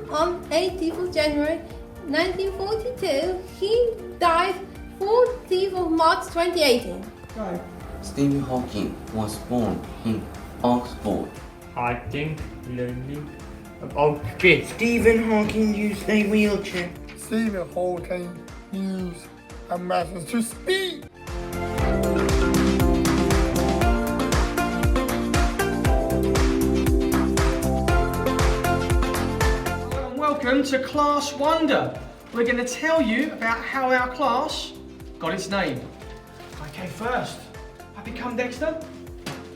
On 18th of January 1942, he died 14th of March 2018. Right. Stephen Hawking was born in Oxford. I think learning about this. Stephen Hawking used a wheelchair. Stephen Hawking used a method to speak. Welcome to Class Wonder. We're going to tell you about how our class got its name. Okay, first, have you come, Dexter?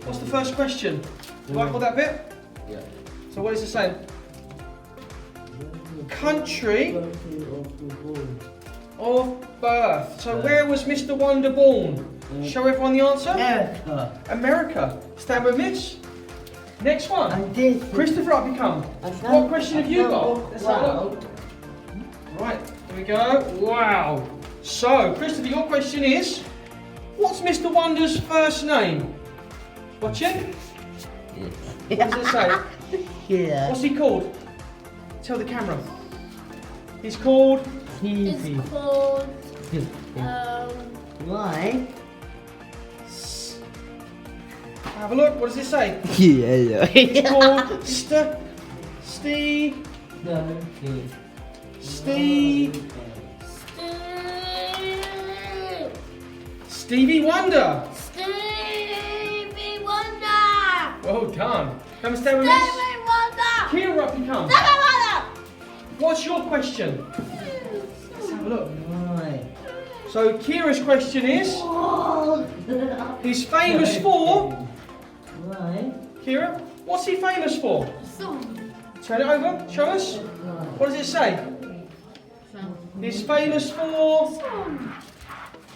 What's the first question? Do I hold that bit? Yeah. So what does it say? Country of birth. So where was Mr. Wonder born? Show everyone the answer. America. America. Stand with Mitch. Next one. I did. Christopher, up you come. What question have you got? Let's have a look. Right, here we go. Wow. So, Christopher, your question is, what's Mr. Wonder's first name? Watch it. What does it say? Yeah. What's he called? Tell the camera. He's called... It's called, Why? Have a look, what does it say? Yeah. It's called Stevie Wonder. Stevie Wonder! Well done. Come and stand with me. Stevie Wonder! Kira, up you come. Stevie Wonder! What's your question? Let's have a look. Why? So Kira's question is, he's famous for... Why? Kira, what's he famous for? Song. Turn it over, show us. What does it say? He's famous for...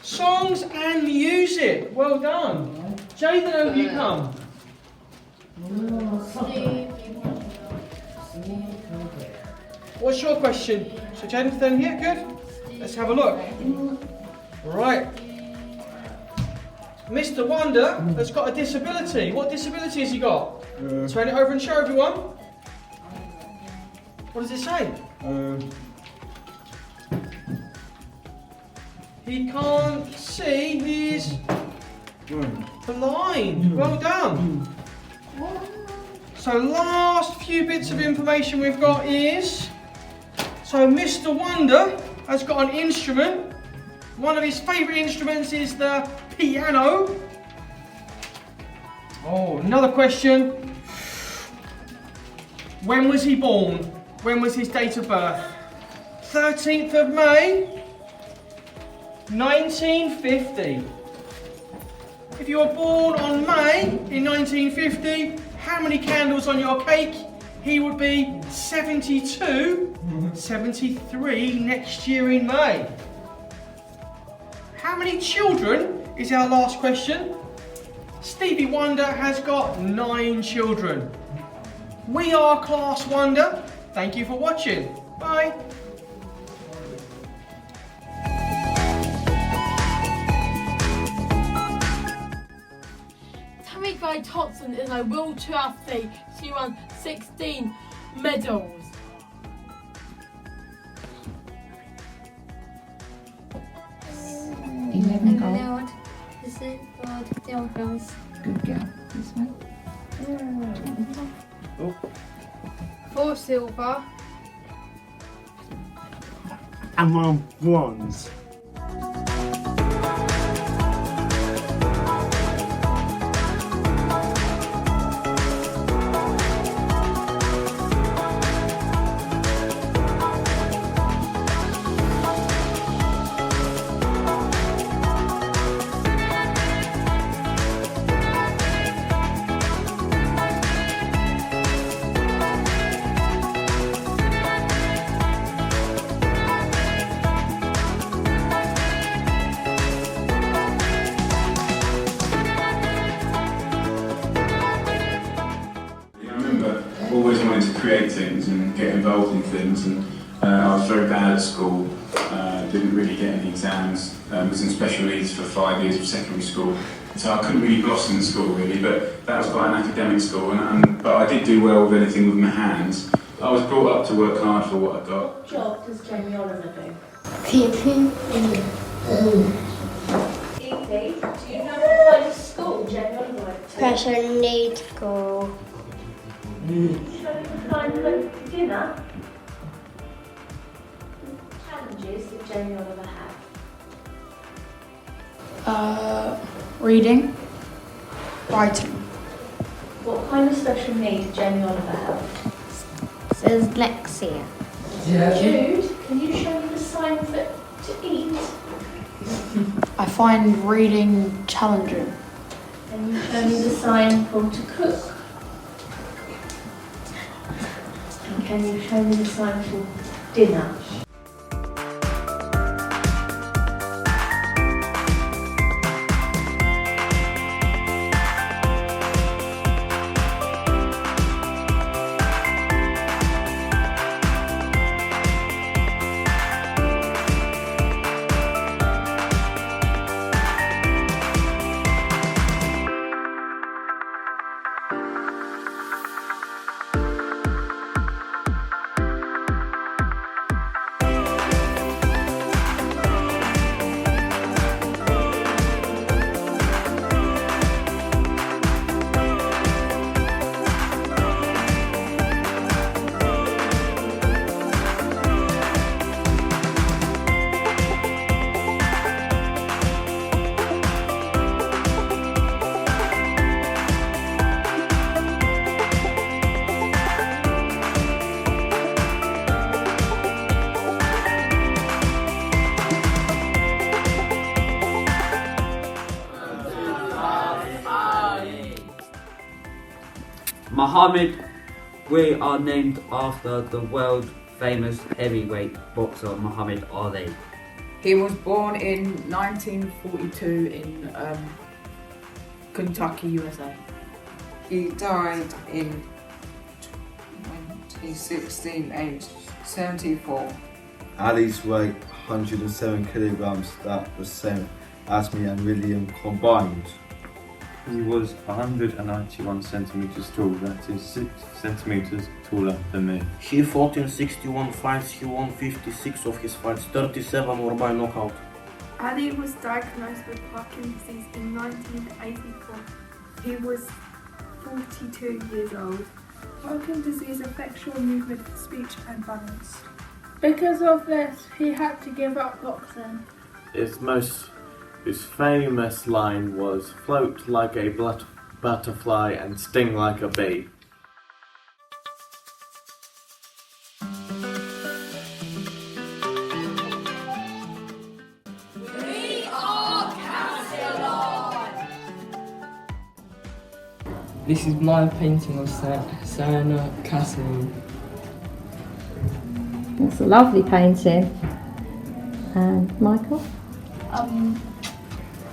songs and music. Well done. Jaden, over you come. What's your question? So Jaden, stand here, good. Let's have a look. Right. Mr. Wonder has got a disability. What disability has he got? Turn it over and show everyone. What does it say? He can't see, he's blind. Well done. So last few bits of information we've got is, so Mr. Wonder has got an instrument. One of his favourite instruments is the piano. Oh, another question. When was he born? When was his date of birth? 13th of May, 1950. If you were born on May in 1950, how many candles on your cake? He would be 72, 73 next year in May. How many children is our last question? Stevie Wonder has got 9 children. We are Class Wonder. Thank you for watching. Bye. Tammy Gray Thompson is a wheelchair athlete. She won 16 medals. Gold. This is gold. Silvers. Good girl. This one. 4 silver. And one bronze. create things and get involved in things, and I was very bad at school, didn't really get any exams, was in special needs for 5 years of secondary school, so I couldn't really blossom in school really, but that was quite an academic school, but I did do well with anything with my hands. I was brought up to work hard for what I got. What job does Jamie Oliver do? Teaching. Evie, do you know what kind of school Jamie Oliver went to? Special needs school. Show me the kind of dinner. Challenges that Jamie Oliver had. Reading, writing. What kind of special need did Jamie Oliver have? Dyslexia. Jude, can you show me the sign for to eat? I find reading challenging. Can you show me the sign for to cook? And can you show me the sign for dinner? Muhammad, we are named after the world famous heavyweight boxer Muhammad Ali. He was born in 1942 in Kentucky, USA. He died in 2016, aged 74. Ali's weight 107 kilograms, that was same as me and William combined. He was 191 centimeters tall, that is 6 centimeters taller than me. He fought in 61 fights, he won 56 of his fights, 37 were by knockout. Ali was diagnosed with Parkinson's disease in 1984. He was 42 years old. Parkinson's disease affects your movement, speech and balance. Because of this, he had to give up boxing. His famous line was, "Float like a butterfly and sting like a bee." We are Castagon! This is my painting of Sienna Castagon. It's a lovely painting. And Michael?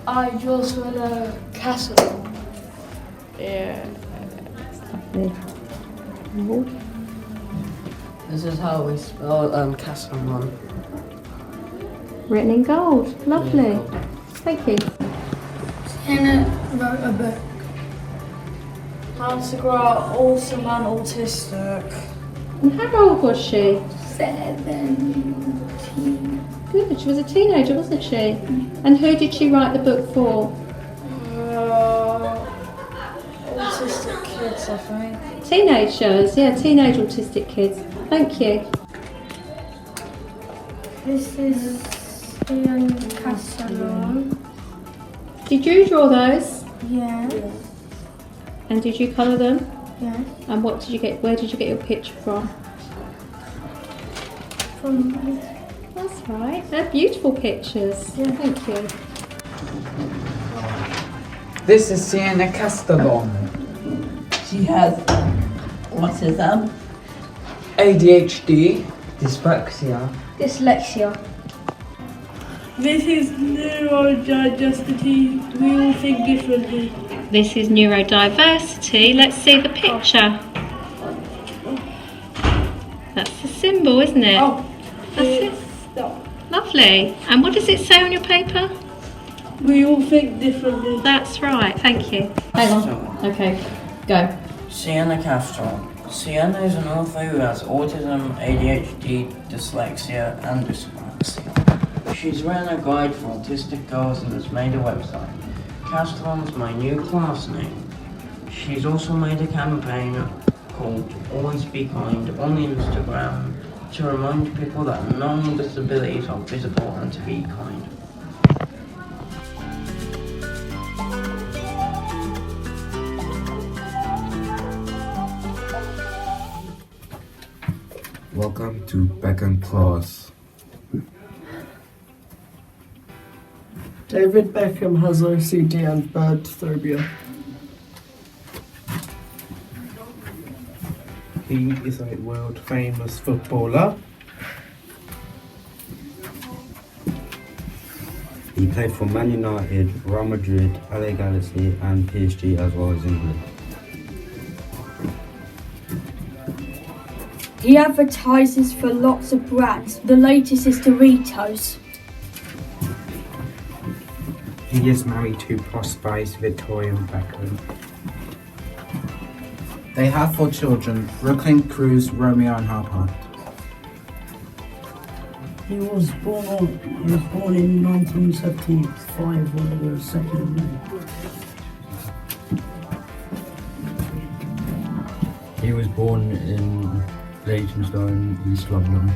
I draw Sienna Castagon. Yeah. Lovely. This is how we spell Castagon. Written in gold. Lovely. Thank you. Sienna wrote a book. How to grow awesome and autistic. And how old was she? 17. Good, she was a teenager, wasn't she? And who did she write the book for? Autistic kids, I think. Teenagers, yeah, teenage autistic kids. Thank you. This is Sienna Castagon. Did you draw those? Yeah. And did you colour them? Yeah. And what did you get? Where did you get your picture from? That's right. They're beautiful pictures. Yeah. Thank you. This is Sienna Castagon. She has autism, ADHD, dyslexia. This is neurodiversity. We all think differently. This is neurodiversity. Let's see the picture. symbol, isn't it? Oh, That's it. Lovely. And what does it say on your paper? We all think differently. That's right, thank you. Hang on. Okay, go. Sienna Castagon. Sienna is an author who has autism, ADHD, dyslexia, and dyspraxia. She's written a guide for autistic girls and has made a website. Castagon's my new class name. She's also made a campaign called Always Be Kind on Instagram to remind people that non-disabilities are visible and to be kind. Welcome to Beckham class. David Beckham has OCD and bird phobia. He is a world famous footballer. He played for Man United, Real Madrid, LA Galaxy and PSG as well as England. He advertises for lots of brands. The latest is Doritos. He is married to prosperous Victoria Beckham. They have 4 children, Brooklyn, Cruz, Romeo and Harper. He was born in 1975 on the 2nd of May. He was born in Leytonstone, East London.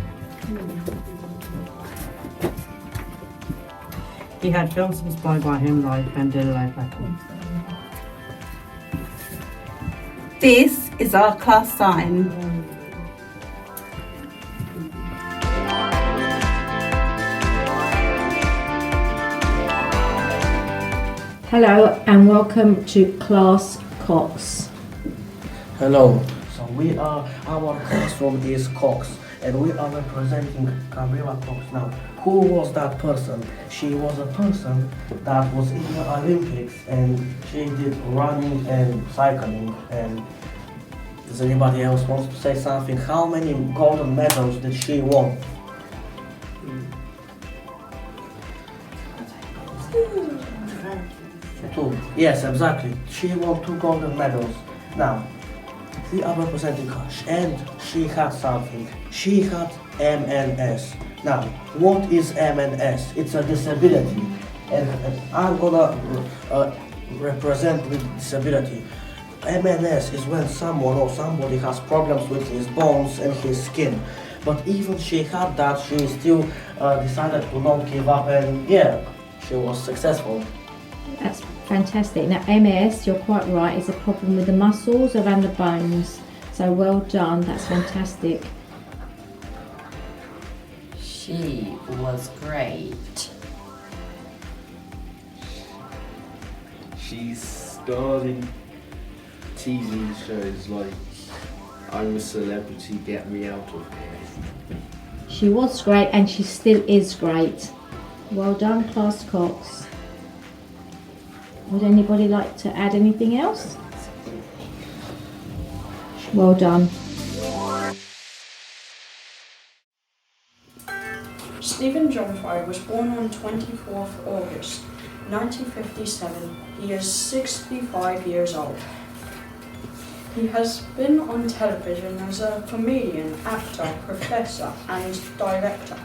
He had films inspired by him like Vendetta Life Records. This is our class sign. Hello and welcome to Class Cox. Hello. So our classroom is Cox, and we are representing Camilla Cox now. Who was that person? She was a person that was in the Olympics, and she did running and cycling. And does anybody else want to say something? How many golden medals did she won? 2. Yes, exactly. She won 2 golden medals. Now, we are representing her, and she had something. She had MNS. Now, what is MNS? It's a disability, and I'm gonna represent with disability. MNS is when someone or somebody has problems with his bones and his skin. But even she had that, she still decided to not give up, and yeah, she was successful. That's fantastic. Now MS, you're quite right, is a problem with the muscles around the bones. So well done, that's fantastic. She was great. She's starred in TV shows like I'm a Celebrity, Get Me Out of Here. She was great and she still is great. Well done, Class Cox. Would anybody like to add anything else? Well done. Stephen John Fry was born on 24th August 1957. He is 65 years old. He has been on television as a comedian, actor, professor and director.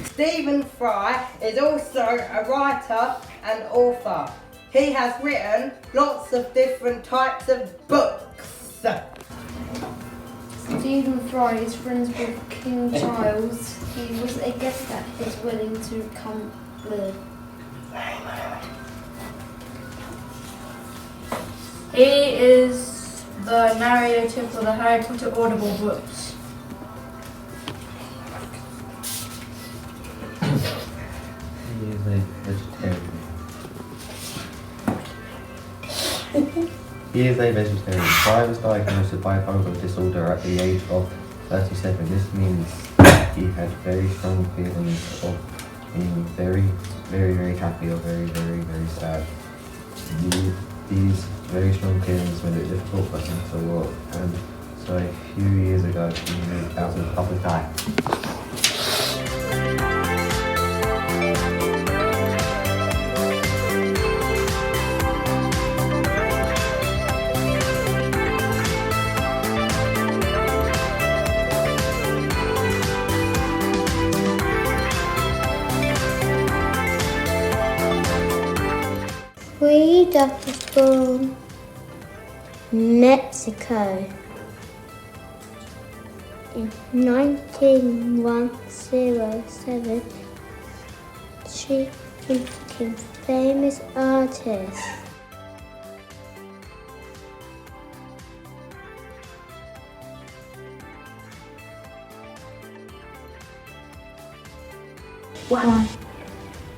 Stephen Fry is also a writer and author. He has written lots of different types of books. Stephen Fry is friends with King Charles. He was a guest at his wedding to come with. He is the narrator for the Harry Potter Audible books. He is a vegetarian. He is a vegetarian. Fry was diagnosed with bipolar disorder at the age of 37. This means he had very strong feelings of being very, very, very happy or very, very, very sad. These very strong feelings made it difficult for him to walk, and so a few years ago she moved out of the public eye. Frida was born Mexico in 1907. She became a famous artist. Wow.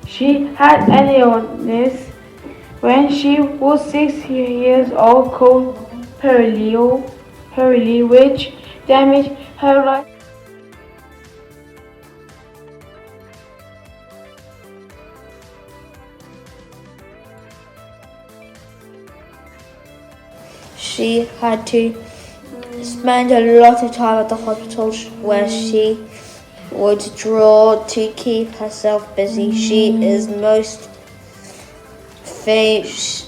She had an illness when she was 6 years old called polio, which damaged her life. She had to spend a lot of time at the hospital where she would draw to keep herself busy. She is most famous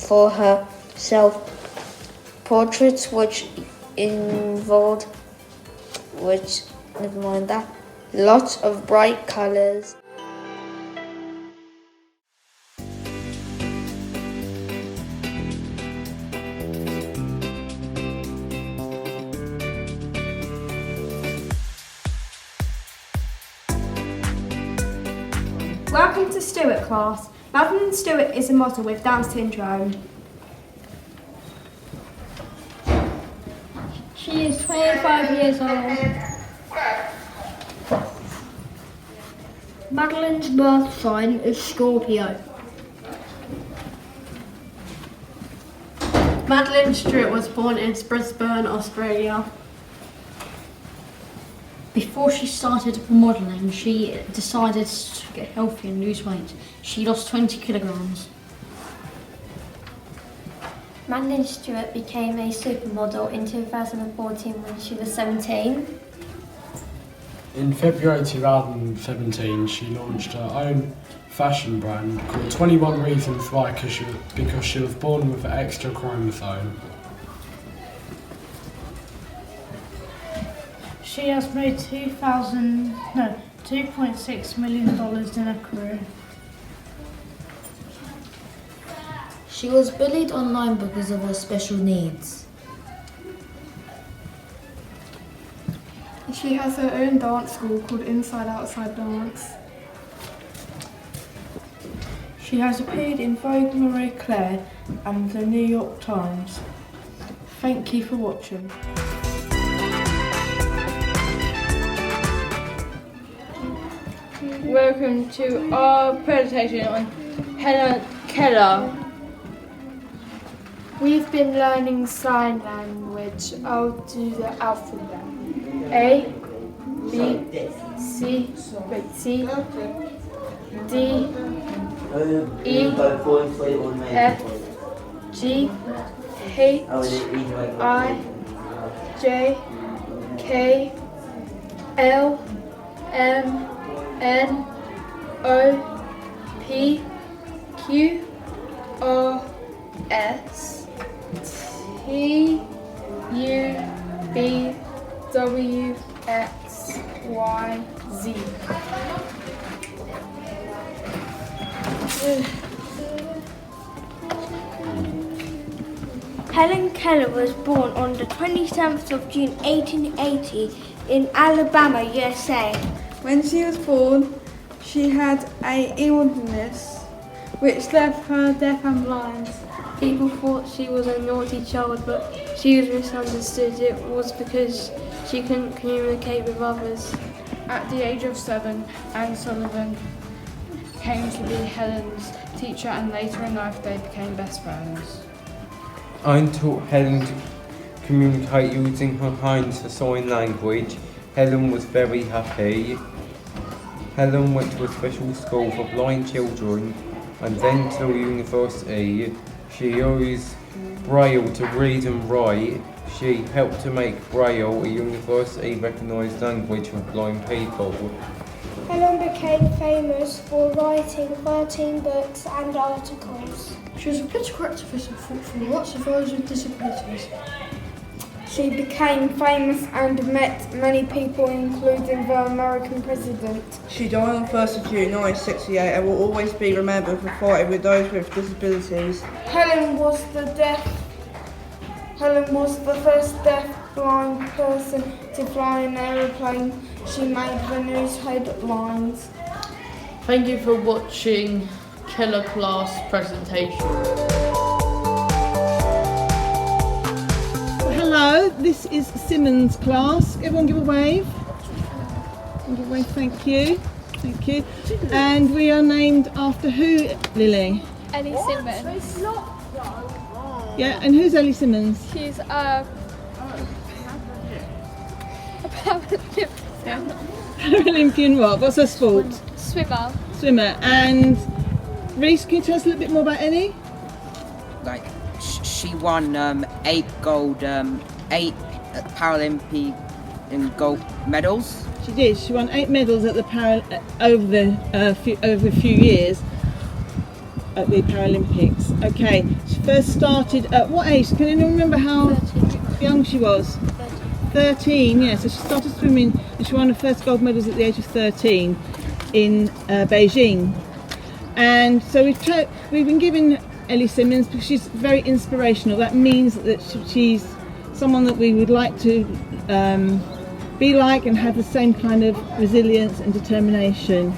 for her self-portraits, which involved, lots of bright colours. Welcome to Stewart class. Madeline Stewart is a model with Down syndrome. She is 25 years old. Madeline's birth sign is Scorpio. Madeline Stewart was born in Brisbane, Australia. Before she started modelling, she decided to get healthy and lose weight. She lost 20 kilograms. Madeline Stewart became a supermodel in 2014 when she was 17. In February 2017, she launched her own fashion brand called 21 Reasons Why because she was born with an extra chromosome. She has made $2.6 million in her career. She was bullied online because of her special needs. She has her own dance school called Inside Outside Dance. She has appeared in Vogue Marie Claire and the New York Times. Thank you for watching. Welcome to our presentation on Helen Keller. We've been learning sign language. I'll do the alphabet. A, B, C, D, E, F, G, H, I, J, K, L, M, N, O, P, Q, R, S, T, U, V, W, X, Y, Z. Helen Keller was born on the 27th of June 1880 in Alabama, USA. When she was born, she had an illness which left her deaf and blind. People thought she was a naughty child, but she was misunderstood. It was because she couldn't communicate with others. At the age of 7, Anne Sullivan came to be Helen's teacher, and later in life they became best friends. I taught Helen to communicate using her hands for sign language. Helen was very happy. Helen went to a special school for blind children and then to university. She used Braille to read and write. She helped to make Braille a universally recognised language for blind people. Helen became famous for writing 13 books and articles. She was a political activist and fought for lots of those with disabilities. She became famous and met many people, including the American president. She died on 1st of June 1968 and will always be remembered for fighting with those with disabilities. Helen was the first deaf-blind person to fly an aeroplane. She made the news headlines. Thank you for watching Keller class presentation. Hello, this is Simmons class. Everyone give a wave. Give a wave, thank you. Thank you. And we are named after who, Lily? Ellie Simmons. Yeah, and who's Ellie Simmons? She's a Paralympian. Paralympian what? What's her sport? Swimmer. Swimmer. And Reese, can you tell us a little bit more about Ellie? Like, she won 8 Paralympic gold medals. She did. She won 8 medals at the over a few years at the Paralympics. Okay. She first started at what age? Can anyone remember how young she was? 13. Yeah. So she started swimming and she won her first gold medals at the age of 13 in Beijing. And so we've been giving Ellie Simmons because she's very inspirational. That means that she's someone that we would like to be like and have the same kind of resilience and determination.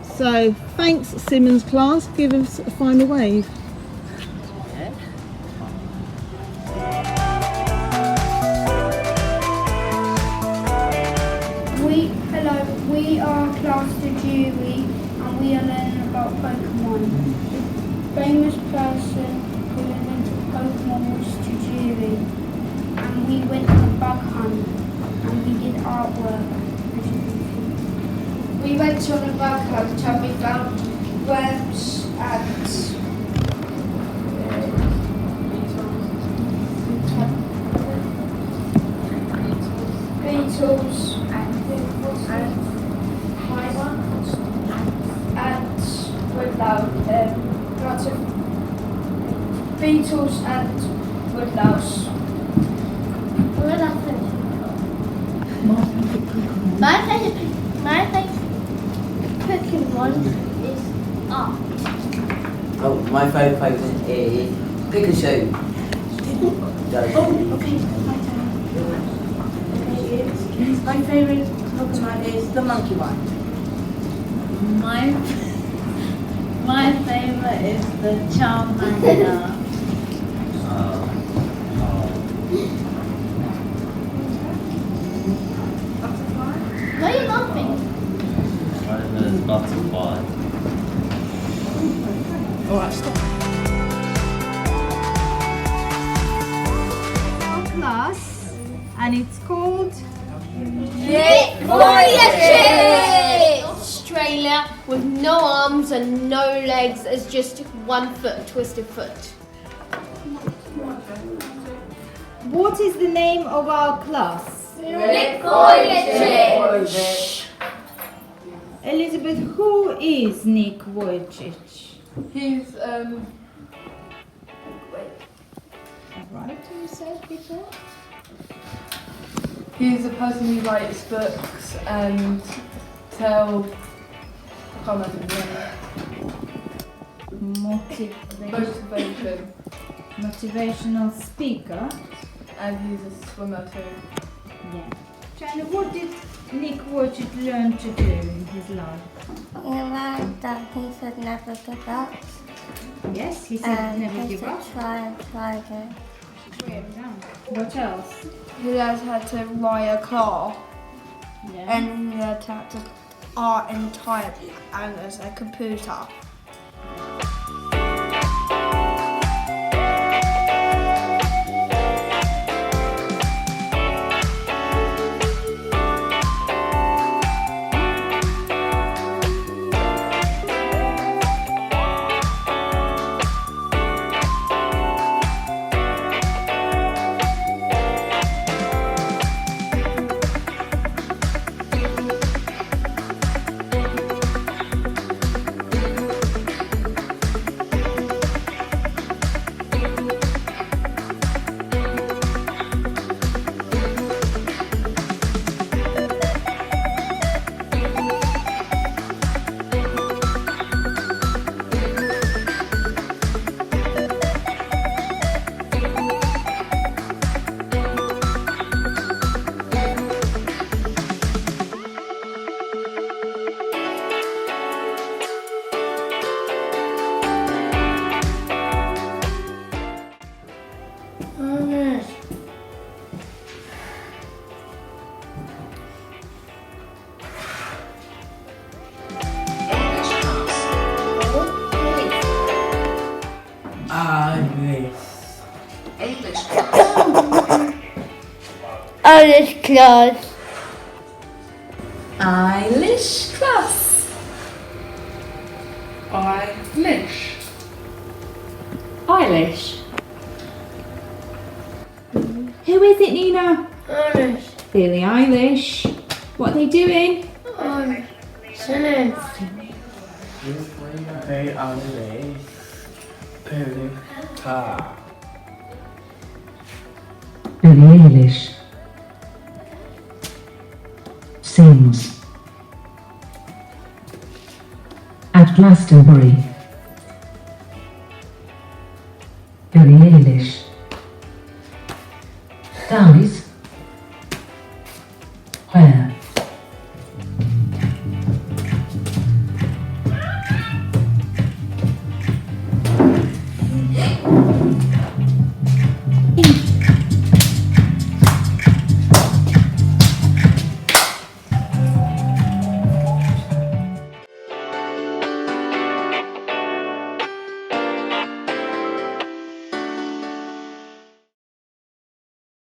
So thanks, Simmons class. Give us a final wave. We are class to Jury and we are learning about Pokemon. The famous person who invented Pokemon was Jury, and we went on a bug hunt and we did artwork. We went on a bug hunt and we found worms and beetles and woodlouse, lots of beetles and woodlouse. My favourite Pokemon is art. Oh, my favourite is Pikachu. Oh, okay. My favourite Pokemon is the monkey one. My favourite is the Charmander. Why are you laughing? There's butterfly. Alright, stop. Our class, and it's called Australia with no arms and no legs as just one foot, twisted foot. What is the name of our class? Elizabeth, who is Nick Wojcik? He's A writer, you said before? He's a person who writes books and I can't remember his name. Motivation. Motivational speaker. And he's a swimmer too. Yeah. China, what did Nick Wojcik learn to do in his life? He learned that he should never give up. Yes, he said never he give should up. try and try again. What else? He learned how to ride a car. Yeah. And he learned how to art and type and as a computer. Eilish class. Eilish class. Eilish. Eilish. Who is it, Nina? Eilish. Billie Eilish. What are they doing? Singing. They are playing guitar. Billie Eilish sings at Glastonbury.